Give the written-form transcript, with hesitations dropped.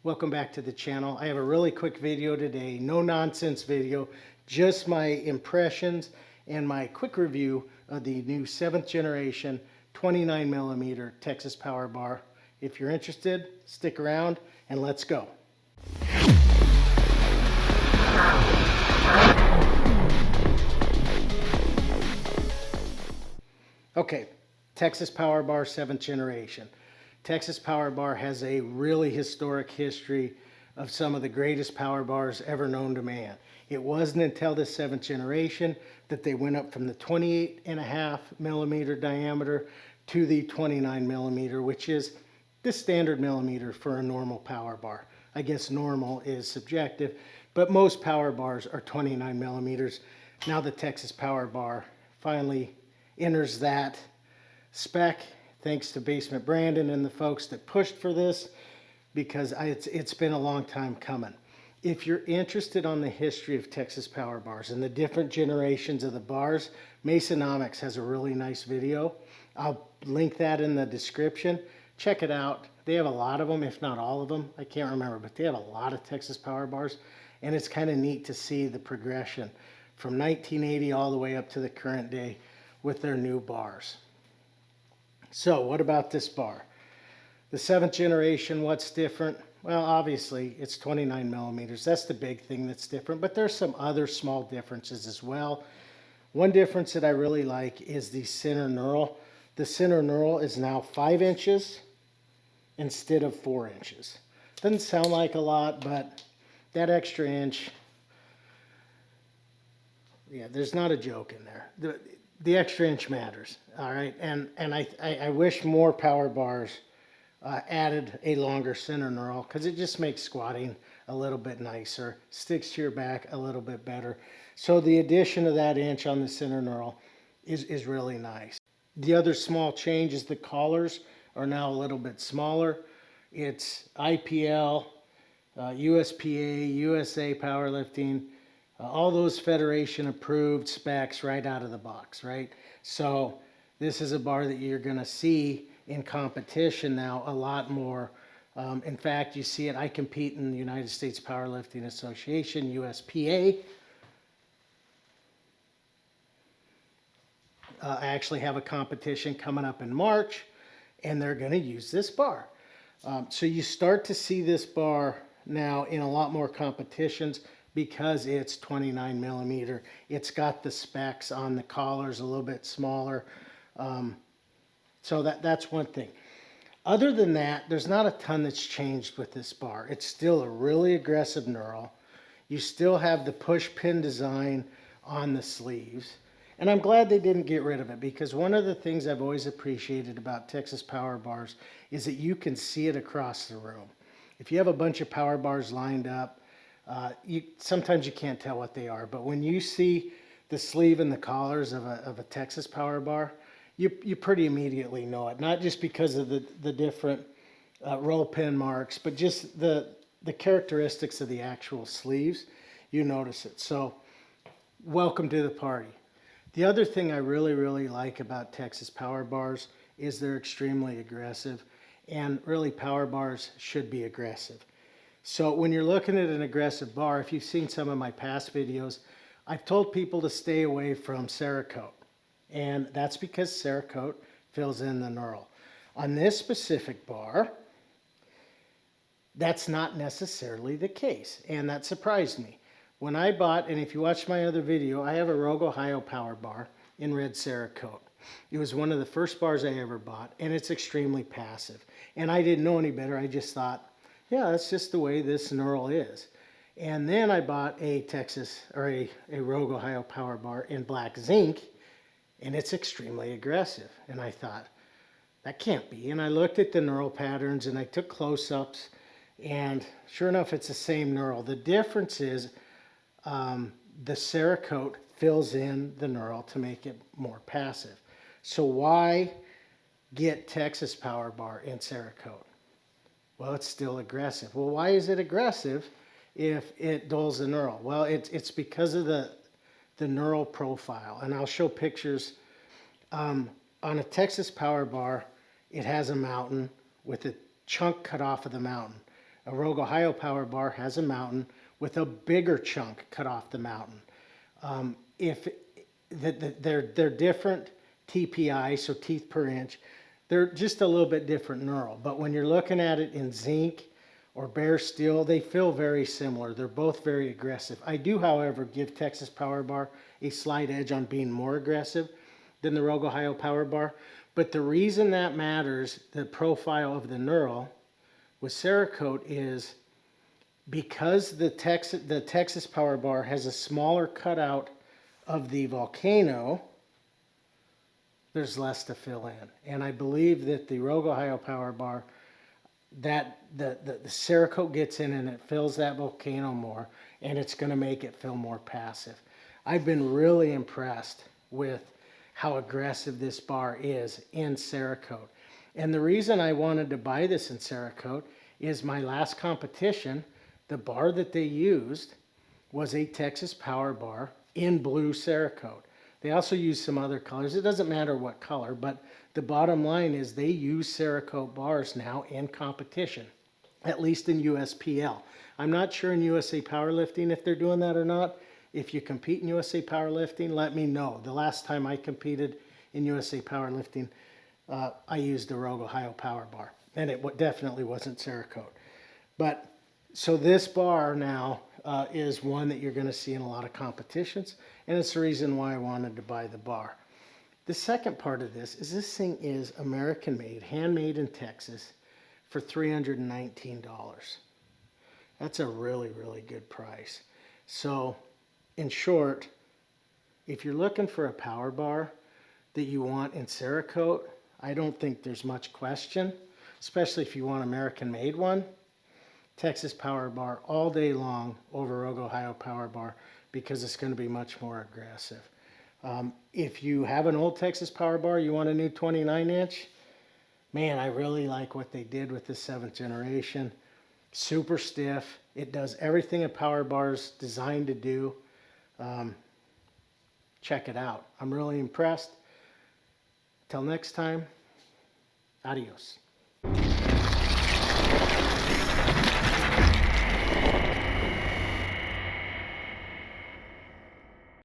Welcome back to the channel. I have a really quick video today, no nonsense video, just my impressions and my quick review of the new 7th generation 29mm Texas Power Bar. If you're interested, stick around and let's go. Okay, Texas Power Bar 7th generation. Texas Power Bar has a really historic history of some of the greatest power bars ever known to man. It wasn't until the 7th generation that they went up from the 28.5mm diameter to the 29mm, which is the standard millimeter for a normal power bar. I guess normal is subjective, but most power bars are 29mm. Now the Texas Power Bar finally enters that spec, thanks to Basement Brandon and the folks that pushed for this, because it's been a long time coming. If you're interested on the history of Texas Power Bars and the different generations of the bars, Masonomics has a really nice video. I'll link that in the description. Check it out. They have a lot of them, if not all of them. I can't remember, but they have a lot of Texas Power Bars, and it's kind of neat to see the progression from 1980 all the way up to the current day with their new bars. So what about this bar? The 7th generation, what's different? Well, obviously it's 29mm. That's the big thing that's different, but there's some other small differences as well. One difference that I really like is the center knurl. The center knurl is now 5 inches instead of 4 inches. Doesn't sound like a lot, but that extra inch, yeah, there's not a joke in there. The extra inch matters, all right? And I wish more power bars added a longer center knurl, because it just makes squatting a little bit nicer, sticks to your back a little bit better. So the addition of that inch on the center knurl is really nice. The other small change is the collars are now a little bit smaller. It's IPL, USPA, USA Powerlifting, all those federation approved specs right out of the box, right? So this is a bar that you're going to see in competition now a lot more. In fact, you see it. I compete in the United States Powerlifting Association, USPA. I actually have a competition coming up in March, and they're going to use this bar. So you start to see this bar now in a lot more competitions, because it's 29mm. It's got the specs on the collars a little bit smaller. So that's one thing. Other than that, there's not a ton that's changed with this bar. It's still a really aggressive knurl. You still have the push pin design on the sleeves. And I'm glad they didn't get rid of it, because one of the things I've always appreciated about Texas Power Bars is that you can see it across the room. If you have a bunch of power bars lined up, sometimes you can't tell what they are, but when you see the sleeve and the collars of a Texas Power Bar, you pretty immediately know it. Not just because of the different roll pin marks, but just the characteristics of the actual sleeves. You notice it. So welcome to the party. The other thing I really like about Texas Power Bars is they're extremely aggressive, and really power bars should be aggressive. So when you're looking at an aggressive bar, if you've seen some of my past videos, I've told people to stay away from Cerakote. And that's because Cerakote fills in the knurl. On this specific bar, that's not necessarily the case. And that surprised me. When I bought, and if you watch my other video, I have a Rogue Ohio Power Bar in red Cerakote. It was one of the first bars I ever bought, and it's extremely passive. And I didn't know any better. I just thought, yeah, that's just the way this knurl is. And then I bought a Rogue Ohio Power Bar in black zinc, and it's extremely aggressive. And I thought, that can't be. And I looked at the knurl patterns, and I took close-ups, and sure enough, it's the same knurl. The difference is the Cerakote fills in the knurl to make it more passive. So why get Texas Power Bar in Cerakote? Well, it's still aggressive. Well, why is it aggressive if it dulls the knurl? Well, it's because of the knurl profile. And I'll show pictures. On a Texas Power Bar, it has a mountain with a chunk cut off of the mountain. A Rogue Ohio Power Bar has a mountain with a bigger chunk cut off the mountain. If they're different TPI, so teeth per inch. They're just a little bit different knurl. But when you're looking at it in zinc or bare steel, they feel very similar. They're both very aggressive. I do, however, give Texas Power Bar a slight edge on being more aggressive than the Rogue Ohio Power Bar. But the reason that matters, the profile of the knurl with Cerakote, is because the Texas Power Bar has a smaller cutout of the volcano, there's less to fill in. And I believe that the Rogue Ohio Power Bar, that the Cerakote gets in and it fills that volcano more, and it's going to make it feel more passive. I've been really impressed with how aggressive this bar is in Cerakote. And the reason I wanted to buy this in Cerakote is my last competition, the bar that they used was a Texas Power Bar in blue Cerakote. They also use some other colors. It doesn't matter what color, but the bottom line is they use Cerakote bars now in competition, at least in USPL. I'm not sure in USA Powerlifting if they're doing that or not. If you compete in USA Powerlifting, let me know. The last time I competed in USA Powerlifting, I used the Rogue Ohio Power Bar, and it definitely wasn't Cerakote. But so this bar now is one that you're going to see in a lot of competitions, and it's the reason why I wanted to buy the bar. The second part of this is thing is American made, handmade in Texas for $319. That's a really, really good price. So in short, if you're looking for a power bar that you want in Cerakote, I don't think there's much question, especially if you want American made one. Texas Power Bar all day long over Rogue Ohio Power Bar because it's going to be much more aggressive. If you have an old Texas Power Bar, you want a new 29-inch, man, I really like what they did with the 7th generation. Super stiff. It does everything a Power Bar's designed to do. Check it out. I'm really impressed. Till next time, adios.